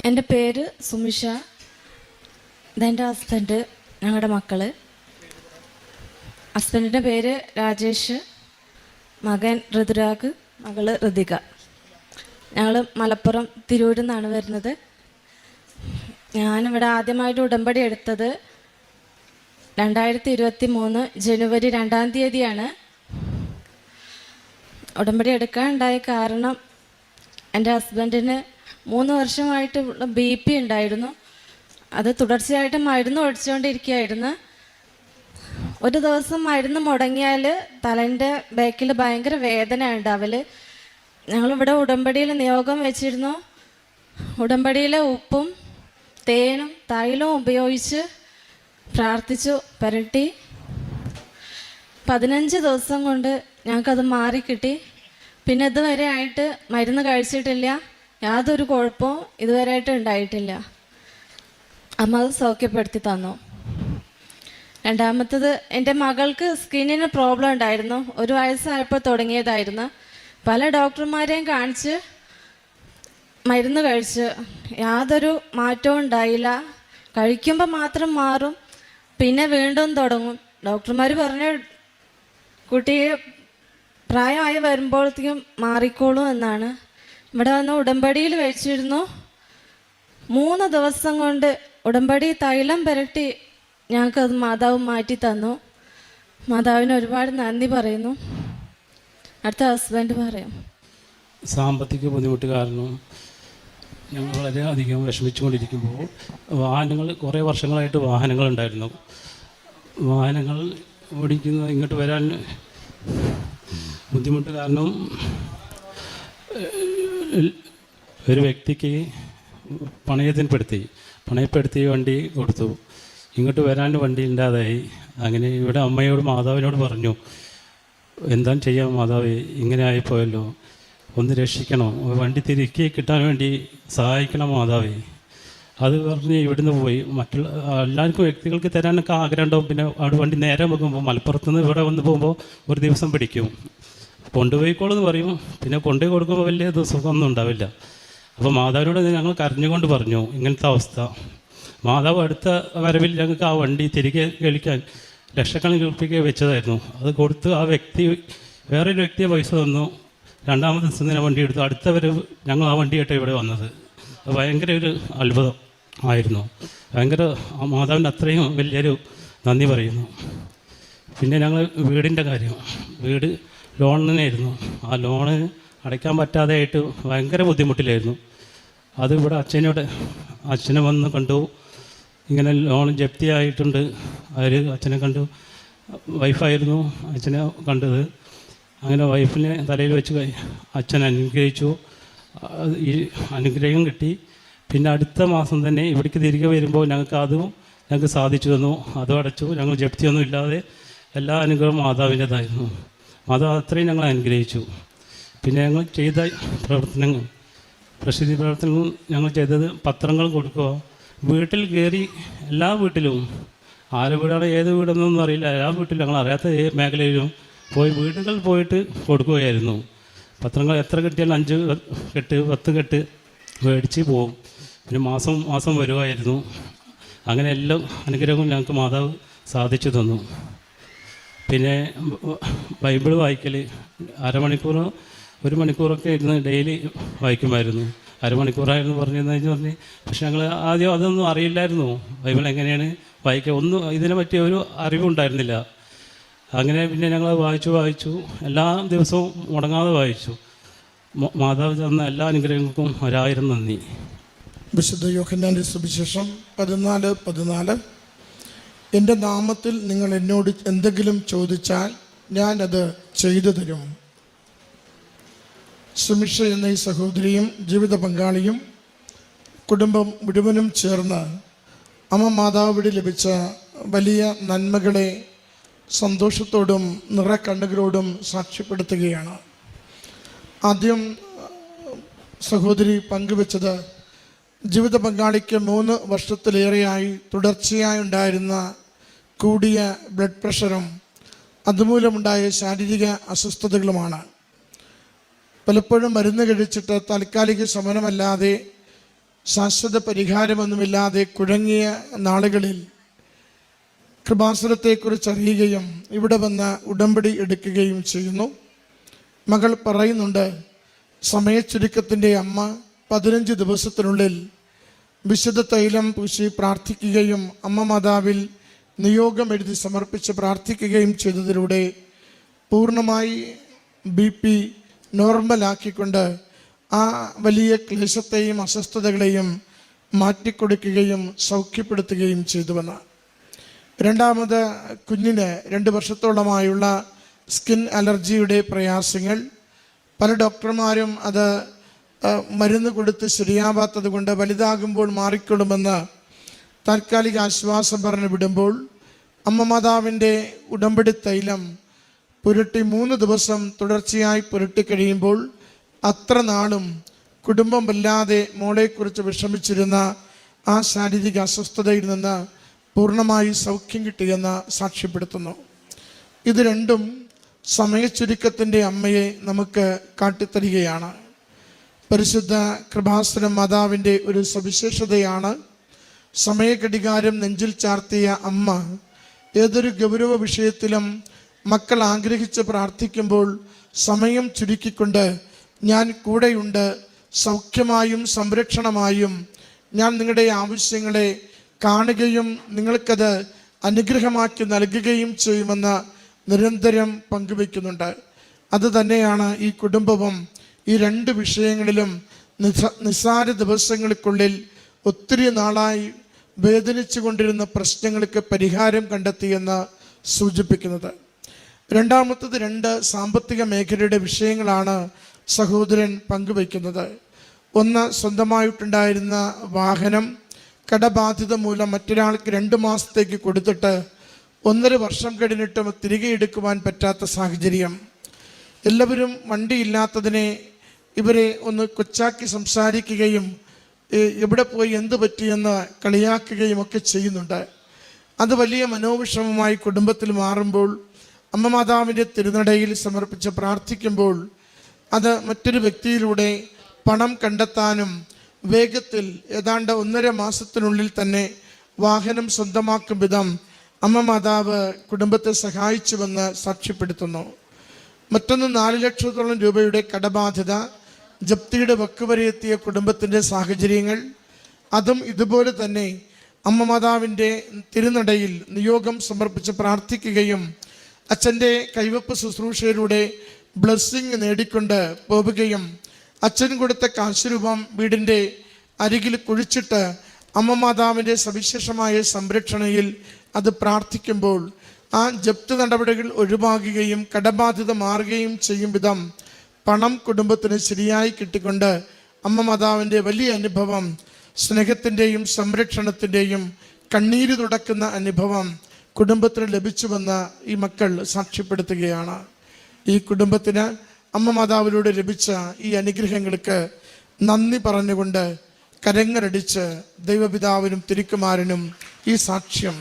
എൻ്റെ പേര് സുമിഷ. ഇതെൻ്റെ ഹസ്ബൻഡ്, ഞങ്ങളുടെ മക്കൾ. ഹസ്ബൻഡിൻ്റെ പേര് രാജേഷ്, മകൻ ഋതുരാഗ്, മകൾ ഋതിക. ഞങ്ങൾ മലപ്പുറം തിരൂരിൽ നിന്നാണ് വരുന്നത്. ഞാനിവിടെ ആദ്യമായിട്ട് ഉടമ്പടി എടുത്തത് 2023 ജനുവരി 2-ാം തീയതിയാണ്. ഉടമ്പടി എടുക്കാൻ ഉണ്ടായ കാരണം എൻ്റെ ഹസ്ബൻഡിന് 3 വർഷമായിട്ട് BP ഉണ്ടായിരുന്നു. അത് തുടർച്ചയായിട്ട് മരുന്ന് ഒഴിച്ചുകൊണ്ടിരിക്കുകയായിരുന്നു. ഒരു ദിവസം മരുന്ന് മുടങ്ങിയാൽ തലേൻ്റെ ബാക്കിൽ ഭയങ്കര വേദന ഉണ്ടാവൽ. ഞങ്ങളിവിടെ ഉടമ്പടിയിൽ നിയോഗം വെച്ചിരുന്നു. ഉടമ്പടിയിലെ ഉപ്പും തേനും തൈലവും ഉപയോഗിച്ച് പ്രാർത്ഥിച്ചു, പുരട്ടി. 15 ദിവസം കൊണ്ട് ഞങ്ങൾക്കത് മാറിക്കിട്ടി. പിന്നെ ഇതുവരെ ആയിട്ട് മരുന്ന് കഴിച്ചിട്ടില്ല, യാതൊരു കുഴപ്പവും ഇതുവരെ ആയിട്ട് ഉണ്ടായിട്ടില്ല. അമ്മ അത് സൗഖ്യപ്പെടുത്തി തന്നു. രണ്ടാമത്തത്, എൻ്റെ മകൾക്ക് സ്കിന്നിന് പ്രോബ്ലം ഉണ്ടായിരുന്നു. 1 വയസ്സായപ്പോൾ തുടങ്ങിയതായിരുന്നു. പല ഡോക്ടർമാരെയും കാണിച്ച് മരുന്ന് കഴിച്ച് യാതൊരു മാറ്റവും ഉണ്ടായില്ല. കഴിക്കുമ്പോൾ മാത്രം മാറും, പിന്നെ വീണ്ടും തുടങ്ങും. ഡോക്ടർമാർ പറഞ്ഞു കുട്ടിയെ പ്രായമായി വരുമ്പോഴത്തേക്കും മാറിക്കോളും എന്നാണ്. ഇവിടെ വന്ന് ഉടമ്പടിയിൽ വെച്ചിരുന്നു. 3 ദിവസം കൊണ്ട് ഉടമ്പടി തൈലം പുരട്ടി ഞങ്ങൾക്കത് മാതാവ് മാറ്റി തന്നു. മാതാവിന് ഒരുപാട് നന്ദി പറയുന്നു. അടുത്ത ഹസ്ബൻഡ് പറയാം. സാമ്പത്തിക ബുദ്ധിമുട്ട് കാരണം ഞങ്ങൾ വളരെയധികം വിഷമിച്ചുകൊണ്ടിരിക്കുമ്പോൾ വാഹനങ്ങൾ, കുറേ വർഷങ്ങളായിട്ട് വാഹനങ്ങളുണ്ടായിരുന്നു. വാഹനങ്ങൾ ഓടിക്കുന്ന ഇങ്ങോട്ട് വരാൻ ബുദ്ധിമുട്ട് കാരണം ഒരു വ്യക്തിക്ക് പണയപ്പെടുത്തി വണ്ടി കൊടുത്തു. ഇങ്ങോട്ട് വരാൻ വണ്ടി ഇല്ലാതായി. അങ്ങനെ ഇവിടെ അമ്മയോട്, മാതാവിനോട് പറഞ്ഞു, എന്താണ് ചെയ്യാം മാതാവേ, ഇങ്ങനെ ആയിപ്പോയല്ലോ, ഒന്ന് രക്ഷിക്കണം, വണ്ടി തിരികെ കിട്ടാൻ വേണ്ടി സഹായിക്കണം മാതാവേ. അത് പറഞ്ഞ് ഇവിടുന്ന് പോയി. മറ്റുള്ള എല്ലാവർക്കും വ്യക്തികൾക്ക് തരാനൊക്കെ ആഗ്രഹം ഉണ്ടാവും. പിന്നെ അവിടെ വണ്ടി നേരെ വെക്കുമ്പോൾ മലപ്പുറത്തുനിന്ന് ഇവിടെ വന്ന് പോകുമ്പോൾ ഒരു ദിവസം പിടിക്കും. കൊണ്ടുപോയിക്കോളെന്ന് പറയും, പിന്നെ കൊണ്ടുപോയി കൊടുക്കുമ്പോൾ വലിയ സുഖമൊന്നും ഉണ്ടാവില്ല. അപ്പോൾ മാതാവിനോട് ഞങ്ങൾ കരഞ്ഞുകൊണ്ട് പറഞ്ഞു ഇങ്ങനത്തെ അവസ്ഥ. മാതാവ് അടുത്ത വരവിൽ ഞങ്ങൾക്ക് ആ വണ്ടി തിരികെ കഴിക്കാൻ ലക്ഷക്കണക്കിന് രൂപയ്ക്ക് വെച്ചതായിരുന്നു. അത് കൊടുത്ത് ആ വ്യക്തി വേറൊരു വ്യക്തിയെ പൈസ തന്നു. 2-ാമത്തെ ദിവസം തന്നെ വണ്ടി എടുത്തു. അടുത്ത വരവ് ഞങ്ങൾ ആ വണ്ടിയായിട്ട് ഇവിടെ വന്നത്. അത് ഭയങ്കര ഒരു അത്ഭുതം ആയിരുന്നു. ഭയങ്കര മാതാവിൻ്റെ അത്രയും വലിയൊരു നന്ദി പറയുന്നു. പിന്നെ ഞങ്ങൾ വീടിൻ്റെ കാര്യം, വീട് ലോണിനായിരുന്നു. ആ ലോണ് അടയ്ക്കാൻ പറ്റാതെയായിട്ട് ഭയങ്കര ബുദ്ധിമുട്ടിലായിരുന്നു. അത് ഇവിടെ അച്ഛനെ വന്ന് കണ്ടു, ഇങ്ങനെ ലോൺ ജപ്തിയായിട്ടുണ്ട്. അച്ഛനെ കണ്ടു. വൈഫായിരുന്നു അച്ഛനെ കണ്ടത്. അങ്ങനെ വൈഫിനെ തലയിൽ വെച്ച് അച്ഛൻ അനുഗ്രഹിച്ചു. ഈ അനുഗ്രഹം കിട്ടി. പിന്നെ അടുത്ത മാസം തന്നെ ഇവിടേക്ക് തിരികെ വരുമ്പോൾ ഞങ്ങൾക്ക് സാധിച്ചു തന്നു. അതും അടച്ചു. ഞങ്ങൾ ജപ്തിയൊന്നും ഇല്ലാതെ എല്ലാ അനുഗ്രഹവും മാതാവിൻ്റെതായിരുന്നു. മാതാവ് അത്രയും ഞങ്ങൾ അനുഗ്രഹിച്ചു. പിന്നെ ഞങ്ങൾ ചെയ്ത പ്രവർത്തനങ്ങൾ, പ്രസിദ്ധി പ്രവർത്തനങ്ങൾ ഞങ്ങൾ ചെയ്തത് പത്രങ്ങൾ കൊടുക്കുക. വീട്ടിൽ കയറി എല്ലാ വീട്ടിലും, ആരുടെ വീടാണ് ഏത് വീടെന്നൊന്നും അറിയില്ല, എല്ലാ വീട്ടിലും ഞങ്ങൾ അറിയാത്ത മേഖലയിലും വീടുകൾ പോയിട്ട് കൊടുക്കുകയായിരുന്നു. പത്രങ്ങൾ എത്ര കിട്ടിയാലും 5 കെട്ട് 10 കെട്ട് മേടിച്ച് പോകും. പിന്നെ മാസം വരുമായിരുന്നു. അങ്ങനെ എല്ലാം അനുഗ്രഹവും ഞങ്ങൾക്ക് മാതാവ് സാധിച്ചു തന്നു. പിന്നെ ബൈബിൾ വായിക്കൽ 1 മണിക്കൂറൊക്കെ ഇരുന്ന് ഡെയിലി വായിക്കുമായിരുന്നു. 1/2 മണിക്കൂറായിരുന്നു പറഞ്ഞ്. പക്ഷെ ഞങ്ങൾ ആദ്യം അതൊന്നും അറിയില്ലായിരുന്നു, ബൈബിൾ എങ്ങനെയാണ് വായിക്കുക, ഒന്നും ഇതിനെ പറ്റിയ ഒരു അറിവുണ്ടായിരുന്നില്ല. അങ്ങനെ പിന്നെ ഞങ്ങൾ വായിച്ചു എല്ലാ ദിവസവും മുടങ്ങാതെ വായിച്ചു. മാതാവ് തന്ന എല്ലാ അനുഗ്രഹങ്ങൾക്കും 1000 നന്ദി. വിശുദ്ധ യോഹന്നാന്റെ സുവിശേഷം 14:14 എൻ്റെ നാമത്തിൽ നിങ്ങൾ എന്നോട് എന്തെങ്കിലും ചോദിച്ചാൽ ഞാനത് ചെയ്തു തരും. സുമിഷ എന്ന ഈ സഹോദരിയും ജീവിത പങ്കാളിയും കുടുംബം മുഴുവനും ചേർന്ന് അമ്മ മാതാവിന് ലഭിച്ച വലിയ നന്മകളെ സന്തോഷത്തോടും നിറക്കണ്ണുകളോടും സാക്ഷ്യപ്പെടുത്തുകയാണ്. ആദ്യം സഹോദരി പങ്കുവെച്ചത് ജീവിത പങ്കാളിക്ക് 3 വർഷത്തിലേറെയായി തുടർച്ചയായി ഉണ്ടായിരുന്ന കൂടിയ ബ്ലഡ് പ്രഷറും അതുമൂലമുണ്ടായ ശാരീരിക അസ്വസ്ഥതകളുമാണ്. പലപ്പോഴും മരുന്ന് കഴിച്ചിട്ട് താൽക്കാലിക ശമനമല്ലാതെ ശാശ്വത പരിഹാരമൊന്നുമില്ലാതെ കുഴങ്ങിയ നാളുകളിൽ കൃപാസനത്തെക്കുറിച്ച് അറിയുകയും ഇവിടെ വന്ന് ഉടമ്പടി എടുക്കുകയും ചെയ്യുന്നു. മകൾ പറയുന്നുണ്ട്, സമയച്ചുരുക്കത്തിൻ്റെ അമ്മ 15 ദിവസത്തിനുള്ളിൽ വിശുദ്ധ തൈലം പൂശി പ്രാർത്ഥിക്കുകയും അമ്മ മാതാവിൽ നിയോഗം എഴുതി സമർപ്പിച്ച് പ്രാർത്ഥിക്കുകയും ചെയ്തതിലൂടെ പൂർണ്ണമായി BP നോർമലാക്കിക്കൊണ്ട് ആ വലിയ ക്ലേശത്തെയും അസ്വസ്ഥതകളെയും മാറ്റിക്കൊടുക്കുകയും സൗഖ്യപ്പെടുത്തുകയും ചെയ്തുവെന്ന്. രണ്ടാമത് കുഞ്ഞിന് 2 വർഷത്തോളമായുള്ള സ്കിൻ അലർജിയുടെ പ്രയാസങ്ങൾ. പല ഡോക്ടർമാരും അത് മരുന്ന് കൊടുത്ത് ശരിയാവാത്തത് കൊണ്ട് വലുതാകുമ്പോൾ മാറിക്കൊള്ളുമെന്ന് താൽക്കാലിക ആശ്വാസം പറഞ്ഞ് വിടുമ്പോൾ അമ്മ മാതാവിൻ്റെ ഉടമ്പടി തൈലം പുരട്ടി 3 ദിവസം തുടർച്ചയായി പുരട്ടിക്കഴിയുമ്പോൾ അത്ര നാളും കുടുംബം വല്ലാതെ മോളെക്കുറിച്ച് വിഷമിച്ചിരുന്ന ആ ശാരീരിക അസ്വസ്ഥതയിൽ നിന്ന് പൂർണ്ണമായി സൗഖ്യം കിട്ടിയെന്ന് സാക്ഷ്യപ്പെടുത്തുന്നു. ഇത് രണ്ടും സമയച്ചുരുക്കത്തിൻ്റെ അമ്മയെ നമുക്ക് കാട്ടിത്തരികയാണ്. പരിശുദ്ധ കൃപാസനം മാതാവിൻ്റെ ഒരു സവിശേഷതയാണ്, സമയഘടികാരം നെഞ്ചിൽ ചാർത്തിയ അമ്മ ഏതൊരു ഗൗരവ വിഷയത്തിലും മക്കൾ ആഗ്രഹിച്ച് പ്രാർത്ഥിക്കുമ്പോൾ സമയം ചുരുക്കിക്കൊണ്ട് ഞാൻ കൂടെയുണ്ട്, സൗഖ്യമായും സംരക്ഷണമായും ഞാൻ നിങ്ങളുടെ ആവശ്യങ്ങളെ കാണുകയും നിങ്ങൾക്കത് അനുഗ്രഹമാക്കി നൽകുകയും ചെയ്യുമെന്ന് നിരന്തരം പങ്കുവയ്ക്കുന്നുണ്ട്. അത് തന്നെയാണ് ഈ കുടുംബവും ഈ 2 വിഷയങ്ങളിലും നിസ്സാര ദിവസങ്ങൾക്കുള്ളിൽ ഒത്തിരി നാളായി വേദനിച്ചു കൊണ്ടിരുന്ന പ്രശ്നങ്ങൾക്ക് പരിഹാരം കണ്ടെത്തിയെന്ന് സൂചിപ്പിക്കുന്നത്. രണ്ടാമത്തത് 2 സാമ്പത്തിക മേഖലയുടെ വിഷയങ്ങളാണ് സഹോദരൻ പങ്കുവയ്ക്കുന്നത്. ഒന്ന്, സ്വന്തമായിട്ടുണ്ടായിരുന്ന വാഹനം കടബാധ്യത മൂലം മറ്റൊരാൾക്ക് 2 മാസത്തേക്ക് കൊടുത്തിട്ട് 1.5 വർഷം കഴിഞ്ഞിട്ടും തിരികെ എടുക്കുവാൻ പറ്റാത്ത സാഹചര്യം. എല്ലാവരും വണ്ടിയില്ലാത്തതിനെ ഇവരെ ഒന്ന് കൊച്ചാക്കി സംസാരിക്കുകയും എവിടെ പോയി എന്ത് പറ്റിയെന്ന് കളിയാക്കുകയും ഒക്കെ ചെയ്യുന്നുണ്ട്. അത് വലിയ മനോവിഷമമായി കുടുംബത്തിൽ മാറുമ്പോൾ അമ്മ മാതാവിൻ്റെ തിരുനടയിൽ സമർപ്പിച്ച് പ്രാർത്ഥിക്കുമ്പോൾ അത് മറ്റൊരു വ്യക്തിയിലൂടെ പണം കണ്ടെത്താനും വേഗത്തിൽ ഏതാണ്ട് 1.5 മാസത്തിനുള്ളിൽ തന്നെ വാഹനം സ്വന്തമാക്കും വിധം അമ്മ മാതാവ് കുടുംബത്തെ സഹായിച്ചുവെന്ന് സാക്ഷ്യപ്പെടുത്തുന്നു. മറ്റൊന്ന്, 4 ലക്ഷത്തോളം രൂപയുടെ കടബാധ്യത, ജപ്തിയുടെ വക്കുവരെ എത്തിയ കുടുംബത്തിൻ്റെ സാഹചര്യങ്ങൾ. അതും ഇതുപോലെ തന്നെ അമ്മ മാതാവിൻ്റെ തിരുനടയിൽ നിയോഗം സമർപ്പിച്ച് പ്രാർത്ഥിക്കുകയും അച്ഛൻ്റെ കൈവപ്പ് ശുശ്രൂഷയിലൂടെ ബ്ലെസ്സിങ് നേടിക്കൊണ്ട് പോവുകയും അച്ഛൻ കൊടുത്ത കാശുരൂപം വീടിൻ്റെ അരികിൽ കുഴിച്ചിട്ട് അമ്മ മാതാവിൻ്റെ സവിശേഷമായ സംരക്ഷണയിൽ അത് പ്രാർത്ഥിക്കുമ്പോൾ ആ ജപ്തി നടപടികൾ ഒഴിവാകുകയും കടബാധ്യത മാറുകയും ചെയ്യും വിധം പണം കുടുംബത്തിന് ശരിയായി കിട്ടിക്കൊണ്ട് അമ്മ മാതാവിൻ്റെ വലിയ അനുഭവം, സ്നേഹത്തിൻ്റെയും സംരക്ഷണത്തിൻ്റെയും കണ്ണീര് തുടക്കുന്ന അനുഭവം കുടുംബത്തിന് ലഭിച്ചുവെന്ന് ഈ മക്കൾ സാക്ഷ്യപ്പെടുത്തുകയാണ്. ഈ കുടുംബത്തിന് അമ്മ മാതാവിലൂടെ ലഭിച്ച ഈ അനുഗ്രഹങ്ങൾക്ക് നന്ദി പറഞ്ഞുകൊണ്ട് കരങ്ങളടിച്ച് ദൈവപിതാവിനും തിരുക്കുമാരനും ഈ സാക്ഷ്യം